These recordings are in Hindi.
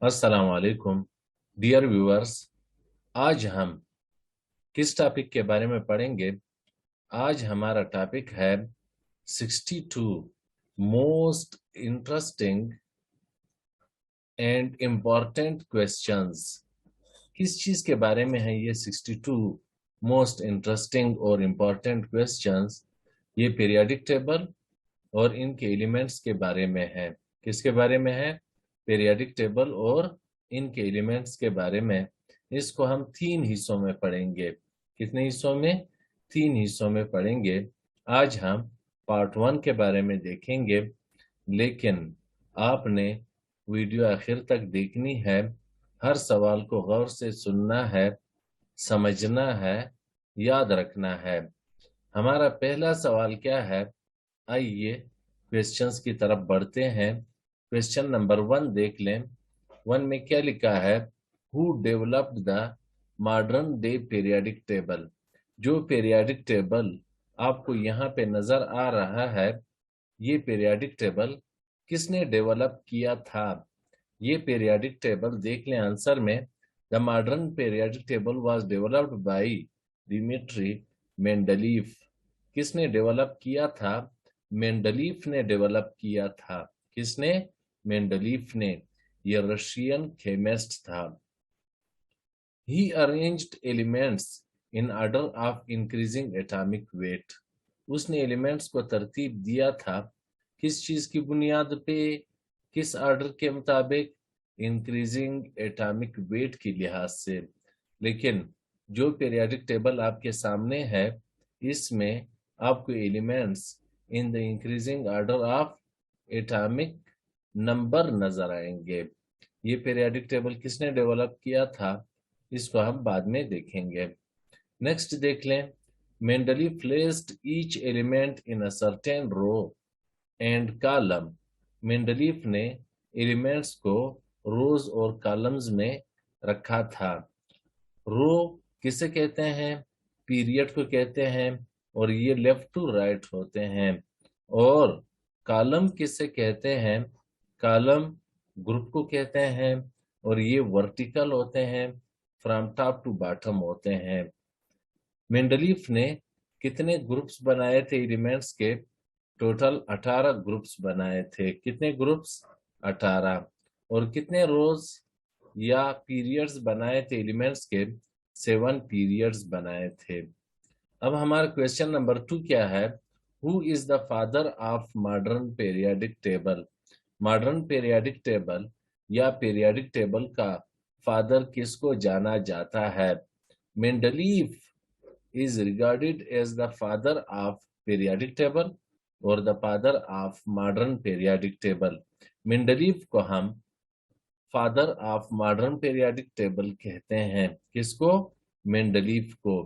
अस्सलाम वालेकुम डियर व्यूअर्स। आज हम किस टॉपिक के बारे में पढ़ेंगे? आज हमारा टॉपिक है 62 most interesting and important questions. किस चीज के बारे में है ये 62 मोस्ट इंटरेस्टिंग और इम्पॉर्टेंट क्वेश्चंस? ये पीरियोडिक टेबल और इनके एलिमेंट्स के बारे में है। किसके बारे में है? पीरियोडिक टेबल और इनके एलिमेंट्स के बारे में। इसको हम 3 हिस्सों में पढ़ेंगे। कितने हिस्सों में? 3 हिस्सों में पढ़ेंगे। आज हम पार्ट 1 के बारे में देखेंगे, लेकिन आपने वीडियो आखिर तक देखनी है। हर सवाल को गौर से सुनना है, समझना है, याद रखना है। हमारा पहला सवाल क्या है? आइए क्वेश्चंस की तरफ बढ़ते हैं। क्वेश्चन नंबर 1 देख लें। 1 में क्या लिखा है? Who developed the modern day periodic table? जो पीरियोडिक टेबल आपको यहाँ पे नजर आ रहा है, ये पीरियोडिक टेबल किसने डेवलप किया था? ये पीरियोडिक टेबल देख लें आंसर में। The modern periodic table was developed by Dmitri Mendeleev. किसने डेवलप किया था? मेंडलीफ ने डेवलप किया था। किसने? मेंडलीफ ने। ये रशियन केमिस्ट था। He arranged elements in order of increasing atomic weight. उसने एलिमेंट्स को तरतीब दिया था किस चीज की बुनियाद पे? किस ऑर्डर के मुताबिक? इंक्रीजिंग एटॉमिक वेट की लिहाज से। लेकिन जो पीरियोडिक टेबल आपके सामने है, इसमें आपको elements in the increasing order of atomic number नजर आएंगे। ये पीरियोडिक टेबल किसने डेवलप किया था? इसको हम बाद में देखेंगे। नेक्स्ट देख लें। Mendeleev placed each element in a certain row and column. Mendeleev ने एलिमेंट्स को रोज और कॉलम्स में रखा था। रो किसे कहते हैं? पीरियड को कहते हैं, और ये लेफ्ट टू राइट होते हैं। और कॉलम किसे कहते हैं? कॉलम ग्रुप को कहते हैं, और ये वर्टिकल होते हैं, फ्रॉम टॉप टू बॉटम होते हैं। मेंडलीफ ने कितने ग्रुप्स बनाए थे एलिमेंट्स के? टोटल 18 ग्रुप्स बनाए थे। कितने ग्रुप्स? 18। और कितने रोज या पीरियड्स बनाए थे एलिमेंट्स के? 7 पीरियड्स बनाए थे। अब हमारा क्वेश्चन नंबर 2 क्या है? Who is the father of modern periodic table? Modern periodic table या पीरियोडिक टेबल का फादर किसको जाना जाता है? Mendeleev is regarded as the father of periodic table और the father of modern periodic table। Mendeleev को हम father of modern periodic table कहते हैं। किसको? मेंडलीफ को।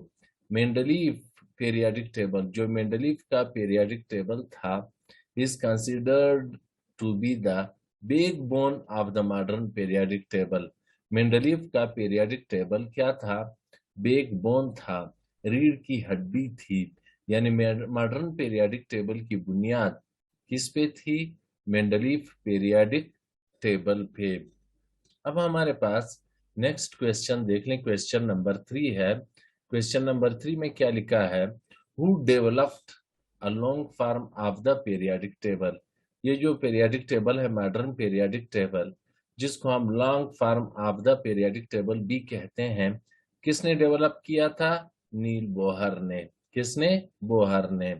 मेंडलीफ पीरियोडिक टेबल, जो मेंडलीफ का पीरियोडिक टेबल था, is considered to be the big bone of the modern periodic table. Mendeleev का पीरियोडिक टेबल क्या था? बिग बोन था, रीढ़ की हड्डी थी। यानी मॉडर्न पीरियोडिक टेबल की बुनियाद किस पे थी? मेंडलीफ पीरियोडिक टेबल पे। अब हमारे पास नेक्स्ट क्वेश्चन देख लें। क्वेश्चन नंबर 3 है। क्वेश्चन नंबर 3 में क्या लिखा है? Who developed a long form of the periodic table? ये जो पीरियोडिक टेबल है, मॉडर्न पीरियोडिक टेबल, जिसको हम long form of the periodic table भी कहते हैं, किसने डेवलप किया था? नील बोहर ने। किसने? बोहर ने।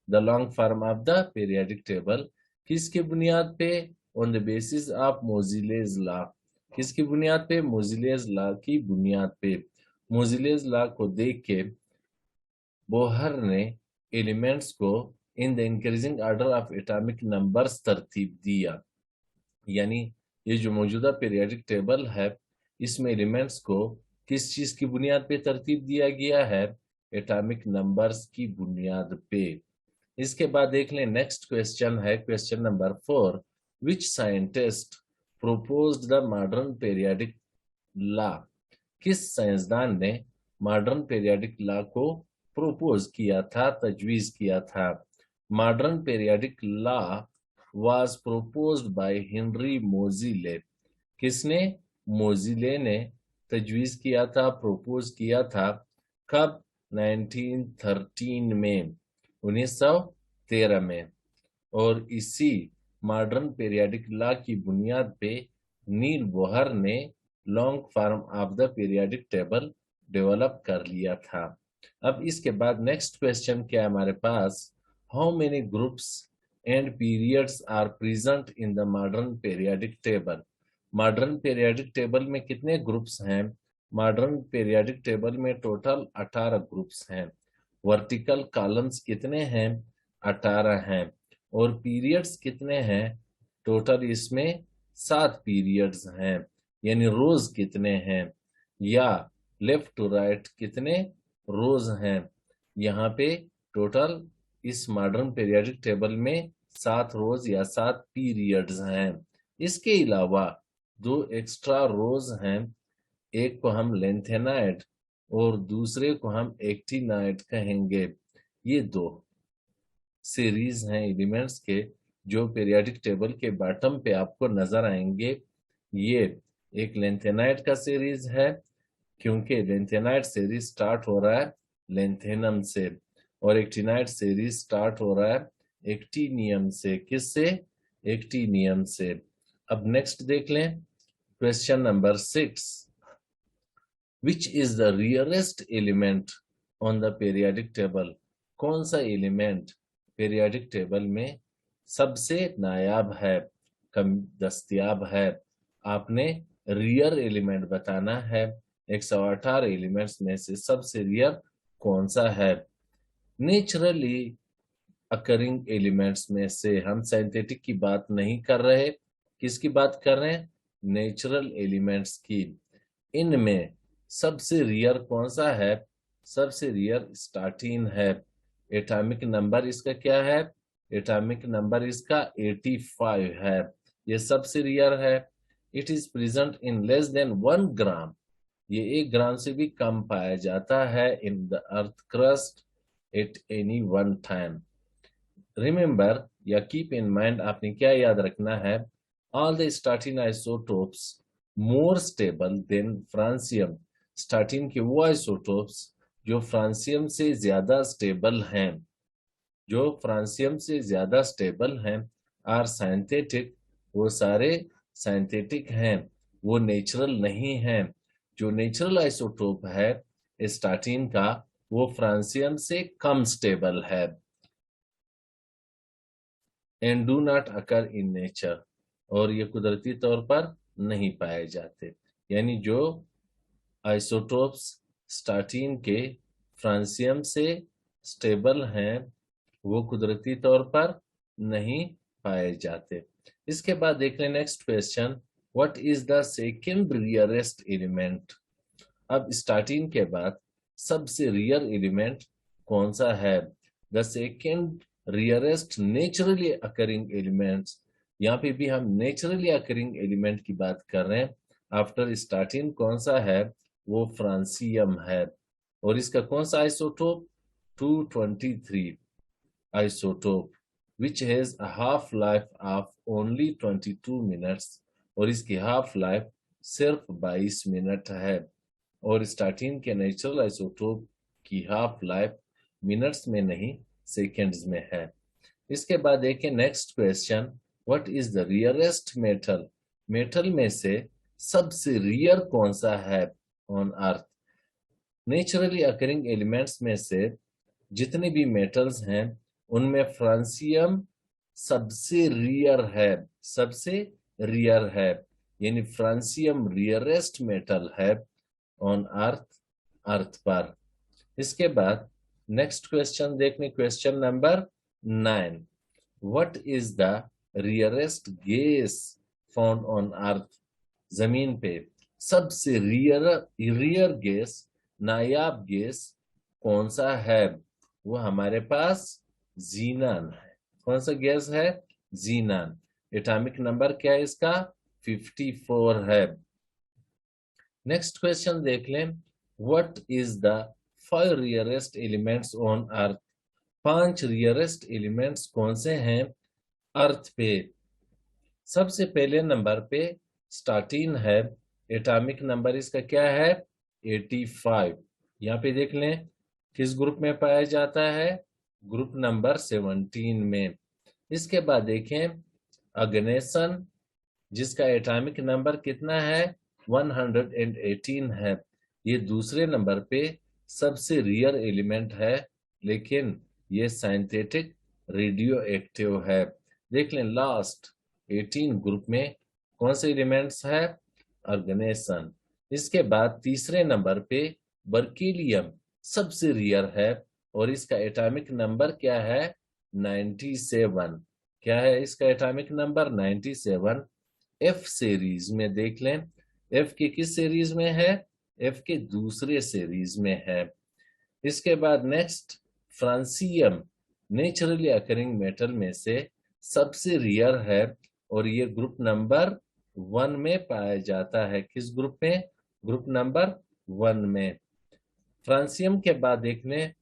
The long form of the periodic table किसकी बुनियाद पे? On the basis of Moseley's law. किसकी बुनियाद पे? मोजिलेज लॉ की बुनियाद पे। मोजिलेज लॉ को देख के बोहर ने एलिमेंट्स को in the increasing order of atomic numbers तरतीब दिया। यानी ये जो मौजूदा पीरियोडिक टेबल है, इसमें एलिमेंट्स को किस चीज की बुनियाद पे तरतीब दिया गया है? एटॉमिक नंबर्स की बुनियाद पे। इसके बाद देख लें नेक्स्ट क्वेश्चन है। Question number 4। Which scientist proposed the modern periodic law? किस साइंसदान ने मॉडर्न पीरियोडिक लॉ को प्रोपोज किया था, तजवीज किया था? Modern periodic law was proposed by Henry Moseley। किसने? मोज़िले ने तजवीज किया था, प्रपोज किया था। कब? 1913 में, 1913 में। और इसी मॉडर्न पीरियाडिक लॉ की बुनियाद पे नील बोहर ने long form of the periodic table develop कर लिया था। अब इसके बाद नेक्स्ट क्वेश्चन क्या है हमारे पास? How many groups and periods are present in the modern periodic table? Modern periodic table में कितने ग्रुप्स हैं? मॉडर्न पीरियाडिक टेबल में टोटल 18 ग्रुप्स हैं। वर्टिकल कॉलम्स कितने हैं? 18 हैं। और पीरियड्स कितने हैं? टोटल इसमें 7 पीरियड्स हैं। यानी रोज कितने हैं, या लेफ्ट टू राइट कितने रोज हैं? यहाँ पे टोटल इस मॉडर्न पीरियडिक टेबल में 7 रोज या 7 पीरियड्स हैं। इसके अलावा 2 एक्स्ट्रा रोज हैं। एक को हम लेंथेनाइड और दूसरे को हम एक्टिनाइड कहेंगे। ये 2 सीरीज हैं एलिमेंट्स के जो पीरियोडिक टेबल के बॉटम पे आपको नजर आएंगे। ये एक लेंथेनाइड का सीरीज है, क्योंकि लेंथेनाइड सीरीज स्टार्ट हो रहा है लेंथेनम से, और एक्टिनाइड सीरीज स्टार्ट हो रहा है एक्टिनियम से। किससे? एक्टिनियम से। अब नेक्स्ट देख लें question number 6। Which is the rarest element on the periodic table? कौन सा एलिमेंट पीरियोडिक टेबल में सबसे नायाब है, कम दस्तयाब है? आपने रियर एलिमेंट बताना है। 118 एलिमेंट्स में से सबसे रियर कौन सा है? नेचुरली अकरिंग एलिमेंट्स में से हम सिंथेटिक की बात नहीं कर रहे, किसकी बात कर रहे हैं? नेचुरल एलिमेंट्स की। इनमें सबसे रियर कौन सा है? सबसे रियर स्टार्टीन है। एटॉमिक नंबर इसका क्या है? एटॉमिक नंबर इसका 85 है। ये सबसे रियर है। It is present in less than 1 gram. ये 1 ग्राम से भी कम पाया जाता है in the earth crust at any one time. Remember या कीप इन माइंड, आपने क्या याद रखना है? All the astatine isotopes more stable than francium. Astatine के वो आइसोटोप्स जो फ्रांसियम से ज्यादा स्टेबल हैं, जो फ्रांसियम से ज्यादा स्टेबल हैं, आर साइंथेटिक। वो सारे साइंथेटिक हैं, वो नेचुरल नहीं हैं। जो नेचुरल आइसोटोप है स्टार्टिन का, वो फ्रांसियम से कम स्टेबल है। And do not occur in nature, और ये कुदरती तौर पर नहीं पाए जाते। यानी जो आइसोटोप्स स्टार्टिन के फ्रांसियम से स्टेबल हैं, वो कुदरती तौर पर नहीं पाए जाते। इसके बाद देख लें next question. What is the second rarest element? अब स्टार्टिन के बाद सबसे रियर एलिमेंट कौन सा है? The second rarest naturally occurring elements. यहाँ पे भी हम नेचुरली अकरिंग एलिमेंट की बात कर रहे हैं। आफ्टर स्टार्टिन कौन सा है? वो फ्रांसियम है। और इसका कौन सा isotope? 223 isotope, which has a half life of only 22 minutes। और इसकी हाफ लाइफ सिर्फ 22 मिनट है। और स्टार्टिन के नेचुरल आइसोटोप की हाफ लाइफ मिनट्स में नहीं सेकेंड्स में है। इसके बाद देखें next question. What is the rarest metal? Metal में से सबसे रियर कौन सा है on earth? Naturally occurring elements में से जितने भी मेटल्स हैं उनमें फ्रांसियम सबसे रियर है, सबसे रियर है। यानी फ्रांसियम रियरेस्ट मेटल है ऑन अर्थ पर। इसके बाद नेक्स्ट क्वेश्चन देखने, question number 9। What is the rarest gas found on earth? जमीन पे सबसे रियर गैस, नायाब गैस कौन सा है? वो हमारे पास जीनान है। कौन सा गैस है? जीनान। एटॉमिक नंबर क्या है इसका? 54 है। नेक्स्ट क्वेश्चन देख लें। What is the 5 rarest elements on earth? 5 rarest elements कौन से हैं अर्थ पे? सबसे पहले नंबर पे स्टार्टीन है, एटॉमिक नंबर इसका क्या है 85। यहाँ पे देख लें किस ग्रुप में पाया जाता है, ग्रुप नंबर 17 में। इसके बाद देखें अग्नेसन, जिसका एटॉमिक नंबर कितना है 118 है। ये दूसरे नंबर पे सबसे रियर एलिमेंट है, लेकिन ये सिंथेटिक रेडियो एक्टिव है। देख लें लास्ट 18 ग्रुप में कौन से एलिमेंट्स है, ऑर्गेनेसन। इसके बाद तीसरे नंबर पे बर्कीलियम सबसे रियर है और इसका एटॉमिक नंबर क्या है 97। क्या है इसका एटॉमिक नंबर 97। एफ सीरीज में देख लें, एफ की किस सीरीज में है, एफ के दूसरे सीरीज में है। इसके बाद next francium naturally occurring metal में से सबसे रियर है और ये ग्रुप नंबर 1 में पाया जाता है। किस ग्रुप में, ग्रुप नंबर 1 में। फ्रांसियम के बाद देख लें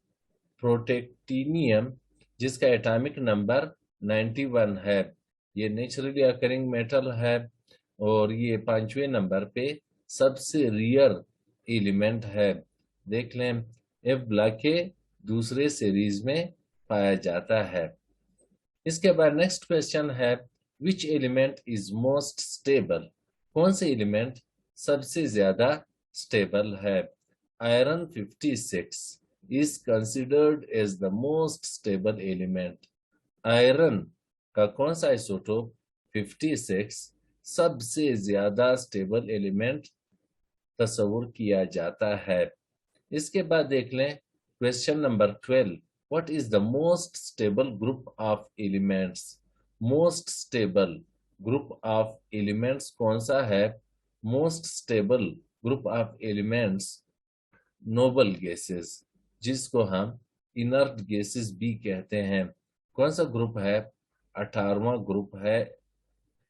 प्रोटेक्टिनियम, जिसका एटॉमिक नंबर 91 है। ये नेचुरली अकरिंग मेटल है और ये 5वें नंबर पे सबसे रियर एलिमेंट है। देख लें एफ ब्लैक के दूसरे सीरीज में पाया जाता है। इसके बाद नेक्स्ट क्वेश्चन है which element is most stable, कौन से एलिमेंट सबसे ज्यादा स्टेबल है। Iron 56 is considered as the most stable element. Iron का कौन सा आइसोटोप 56 सबसे ज्यादा स्टेबल एलिमेंट तस्वुर किया जाता है। इसके बाद देख लें question number 12, what is the most stable group of elements. Most stable group of elements कौन सा है, most stable group of elements noble gases, जिसको हम इनर्ट गैसेस भी कहते हैं। कौन सा ग्रुप है, 18वां ग्रुप है।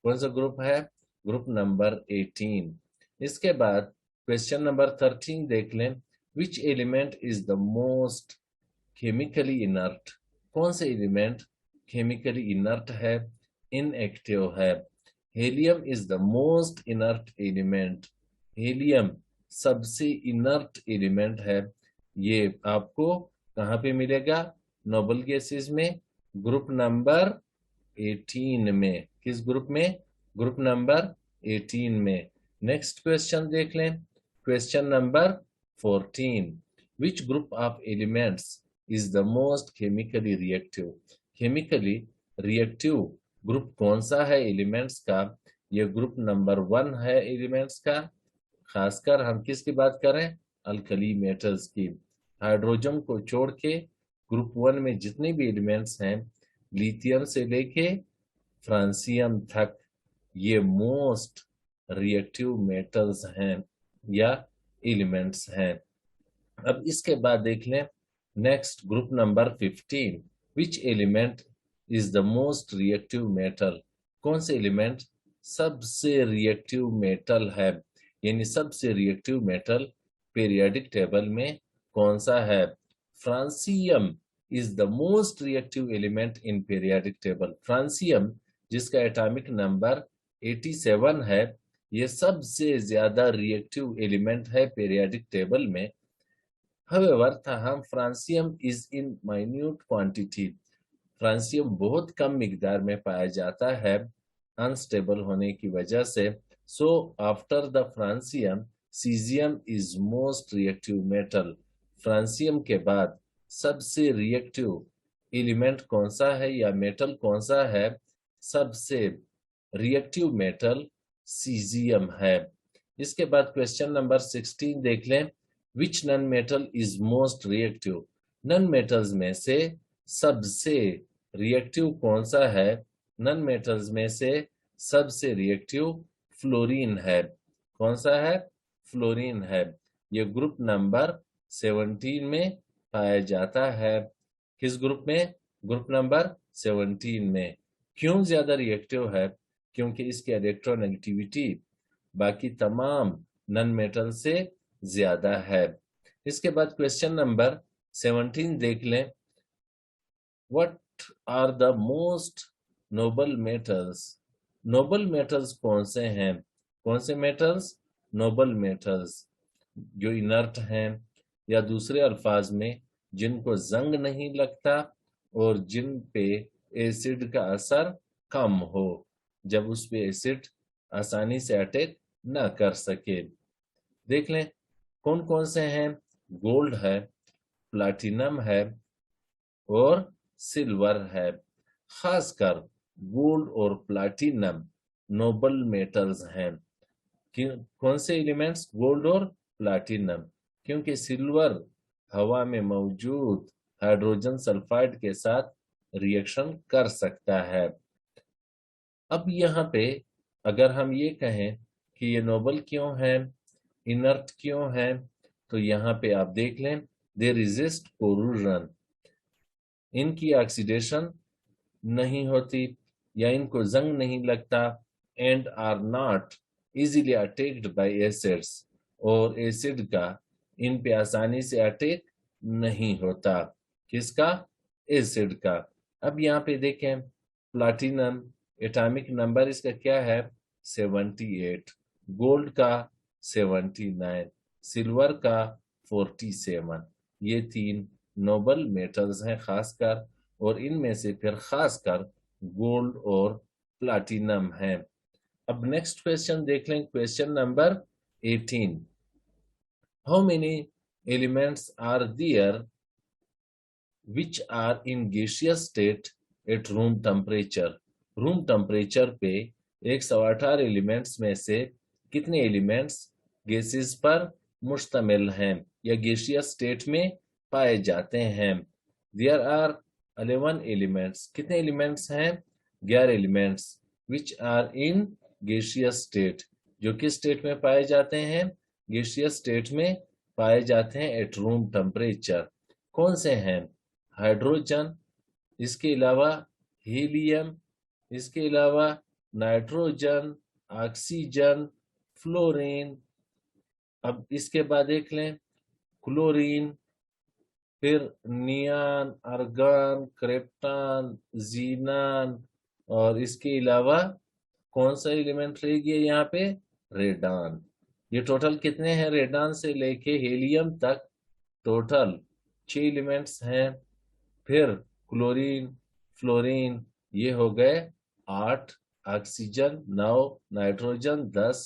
कौन सा ग्रुप है, ग्रुप नंबर 18। इसके बाद क्वेश्चन नंबर 13 देख लें, which element is the most chemically inert, कौन से एलिमेंट केमिकली इनर्ट है, इनएक्टिव है। Helium is the most inert element, helium सबसे इनर्ट एलिमेंट है। ये आपको कहाँ पे मिलेगा, नोबल गैसेस में, ग्रुप नंबर 18 में। किस ग्रुप में, ग्रुप नंबर 18 में। नेक्स्ट क्वेश्चन देख लें, question number 14, which group of elements is the most chemically reactive, chemically reactive group कौन सा है एलिमेंट्स का, ये ग्रुप नंबर 1 है एलिमेंट्स का। खासकर हम किसकी बात करें, अल्कली मेटल्स की। हाइड्रोजन को छोड़ के ग्रुप 1 में जितने भी एलिमेंट्स हैं, लिथियम से लेके फ्रांसियम तक, ये मोस्ट रिएक्टिव मेटल्स हैं या एलिमेंट्स हैं। अब इसके बाद देख लें next group number 15, which element is the most reactive metal, कौन से एलिमेंट सबसे रिएक्टिव मेटल है, यानी सबसे रिएक्टिव मेटल पीरियोडिक टेबल में कौन सा है। Francium is the most reactive element in periodic table. Francium जिसका एटॉमिक नंबर 87 है, ये सबसे ज्यादा रिएक्टिव एलिमेंट है पीरियोडिक टेबल में। However, ताहम francium is in minute quantity, francium बहुत कम मिकदार में पाया जाता है अनस्टेबल होने की वजह से। So after the francium caesium is most reactive metal, francium के बाद सबसे रिएक्टिव एलिमेंट कौन सा है या मेटल कौन सा है, सबसे रिएक्टिव मेटल सीजियम है। इसके बाद क्वेश्चन नंबर 16 देख लें, which non metal is most reactive, non metals में से सबसे रिएक्टिव कौन सा है, नॉन मेटल्स में से सबसे रिएक्टिव फ्लोरीन है। कौन सा है, फ्लोरीन है। ये ग्रुप नंबर 17 में पाया जाता है। किस ग्रुप में, ग्रुप नंबर 17 में। क्यों ज्यादा रिएक्टिव है, क्योंकि इसकी इलेक्ट्रोनेगेटिविटी बाकी तमाम नॉन मेटल से ज्यादा है। इसके बाद क्वेश्चन नंबर 17 देख लें, what are the most noble metals, noble metals कौन से हैं। कौन से मेटल्स? नोबल मेटल्स, जो इनर्ट हैं, या दूसरे अल्फाज में जिनको जंग नहीं लगता और जिन पे एसिड का असर कम हो, जब उस पे एसिड आसानी से अटैक ना कर सके। देख लें कौन कौन से हैं। गोल्ड है, प्लैटिनम है और सिल्वर है। खासकर गोल्ड और प्लैटिनम नोबल मेटल्स हैं। कौन से एलिमेंट्स? गोल्ड और प्लैटिनम, क्योंकि सिल्वर हवा में मौजूद हाइड्रोजन सल्फाइड के साथ रिएक्शन कर सकता है। अब यहाँ पे अगर हम ये कहें कि ये नोबल क्यों है, इनर्ट क्यों है, तो यहाँ पे आप देख लें, दे रेजिस्ट कोरोजन, इनकी ऑक्सीडेशन नहीं होती या इनको जंग नहीं लगता, and are not easily attacked by acids, और एसिड का इन पे आसानी से अटैक नहीं होता। किसका? एसिड का। अब यहाँ पे देखें, प्लैटिनम एटॉमिक नंबर इसका क्या है? 78, गोल्ड का 79, सिल्वर का 47। ये 3 नोबल मेटल्स हैं खासकर, और इनमें से फिर खासकर गोल्ड और प्लैटिनम है। अब नेक्स्ट क्वेश्चन देख लें, question number 18। How many elements are there which are in gaseous state at room temperature? Room temperature पे 118 एलिमेंट्स में से कितने एलिमेंट्स गैसेस पर मुश्तमिल हैं या गैसियस स्टेट में पाए जाते हैं? There are 11 elements. कितने एलिमेंट्स हैं? 11 elements which are in gaseous state, जो किस स्टेट में पाए जाते हैं? गैसियस स्टेट में पाए जाते हैं एट रूम टेम्परेचर। कौन से हैं? हाइड्रोजन, इसके अलावा हीलियम, इसके अलावा नाइट्रोजन, ऑक्सीजन, फ्लोरीन। अब इसके बाद देख लें, क्लोरीन, फिर नियान, आर्गन, क्रिप्टन, जीनान, और इसके अलावा कौन सा एलिमेंट रह गया यहाँ पे? रेडान। ये टोटल कितने हैं? रेडान से लेके हीलियम तक टोटल 6 एलिमेंट्स हैं। फिर क्लोरीन, फ्लोरीन, ये हो गए 8, ऑक्सीजन 9, नाइट्रोजन 10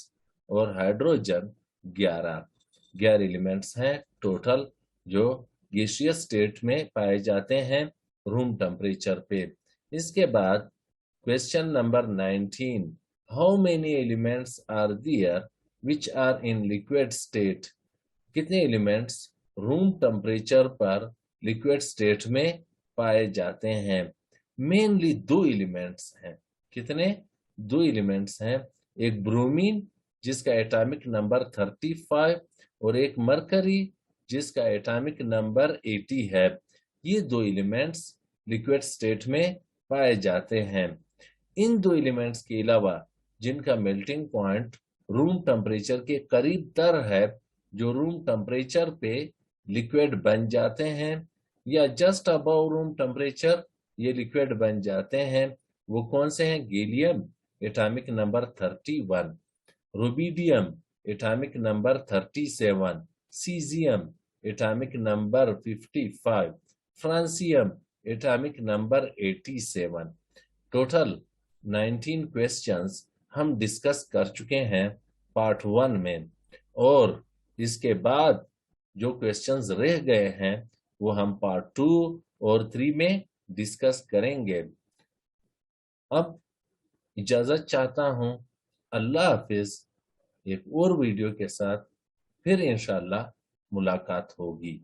और हाइड्रोजन 11 एलिमेंट्स हैं टोटल, जो गैसियस स्टेट में पाए जाते हैं रूम टेम्परेचर पे। इसके बाद question number 19, how many elements are there which are in liquid state? कितने एलिमेंट्स रूम टेम्परेचर पर लिक्विड स्टेट में पाए जाते हैं? मेनली 2 एलिमेंट्स हैं। कितने? 2 एलिमेंट्स हैं, एक ब्रोमीन जिसका एटॉमिक नंबर 35 और एक मरकरी जिसका एटॉमिक नंबर 80 है। ये 2 एलिमेंट्स लिक्विड स्टेट में पाए जाते हैं। इन 2 एलिमेंट्स के अलावा जिनका मेल्टिंग पॉइंट रूम टेम्परेचर के करीब तर है, जो रूम टेम्परेचर पे लिक्विड बन जाते हैं या जस्ट अबव रूम टेम्परेचर ये लिक्विड बन जाते हैं, वो कौन से हैं? Gallium atomic number 31, rubidium atomic number 37, caesium atomic number 55, francium atomic number 87। Total 19 questions हम डिस्कस कर चुके हैं पार्ट 1 में, और इसके बाद जो क्वेश्चंस रह गए हैं वो हम पार्ट 2 और 3 में डिस्कस करेंगे। अब इजाजत चाहता हूं, अल्लाह हाफिज। एक और वीडियो के साथ फिर इंशाल्लाह मुलाकात होगी।